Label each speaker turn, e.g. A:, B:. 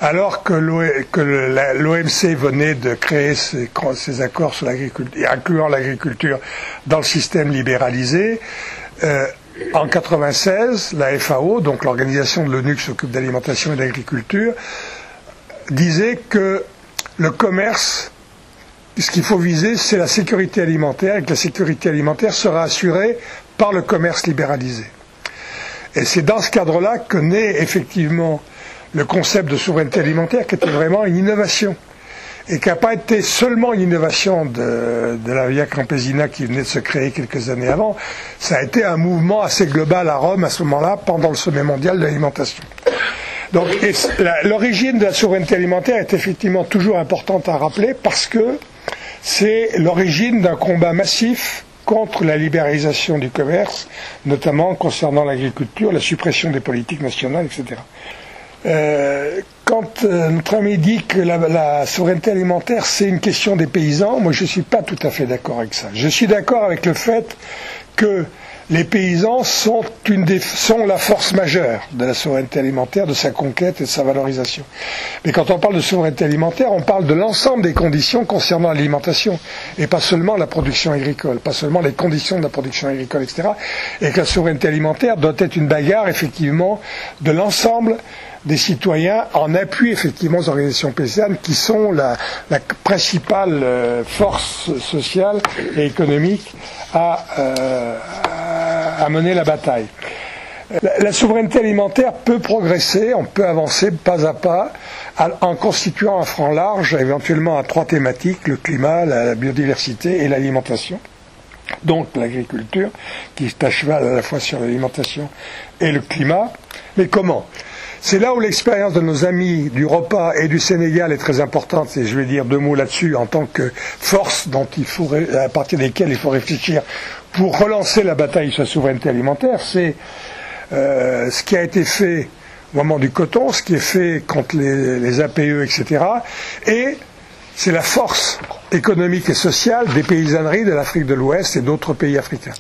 A: alors que l'OMC venait de créer ses accords sur l'agriculture, incluant l'agriculture dans le système libéralisé, en 1996, la FAO, donc l'organisation de l'ONU qui s'occupe d'alimentation et d'agriculture, disait que le commerce, ce qu'il faut viser, c'est la sécurité alimentaire, et que la sécurité alimentaire sera assurée par le commerce libéralisé. Et c'est dans ce cadre-là que naît effectivement le concept de souveraineté alimentaire, qui était vraiment une innovation, et qui n'a pas été seulement une innovation de la Via Campesina qui venait de se créer quelques années avant, ça a été un mouvement assez global à Rome à ce moment-là, pendant le sommet mondial de l'alimentation. Donc l'origine de la souveraineté alimentaire est effectivement toujours importante à rappeler, parce que c'est l'origine d'un combat massif contre la libéralisation du commerce, notamment concernant l'agriculture, la suppression des politiques nationales, etc. Quand notre ami dit que la souveraineté alimentaire c'est une question des paysans, moi je ne suis pas tout à fait d'accord avec ça. Je suis d'accord avec le fait que les paysans sont la force majeure de la souveraineté alimentaire, de sa conquête et de sa valorisation. Mais quand on parle de souveraineté alimentaire, on parle de l'ensemble des conditions concernant l'alimentation, et pas seulement la production agricole, pas seulement les conditions de la production agricole, etc. Et que la souveraineté alimentaire doit être une bagarre, effectivement, de l'ensemble des citoyens en appui effectivement aux organisations paysannes qui sont la principale force sociale et économique à mener la bataille. La souveraineté alimentaire peut progresser, on peut avancer pas à pas en constituant un front large, éventuellement à 3 thématiques, le climat, la biodiversité et l'alimentation. Donc l'agriculture, qui est à cheval à la fois sur l'alimentation et le climat. Mais comment ? C'est là où l'expérience de nos amis du repas et du Sénégal est très importante, et je vais dire 2 mots là-dessus en tant que force à partir desquelles il faut réfléchir pour relancer la bataille sur la souveraineté alimentaire. C'est ce qui a été fait au moment du coton, ce qui est fait contre les APE, etc. Et c'est la force économique et sociale des paysanneries de l'Afrique de l'Ouest et d'autres pays africains.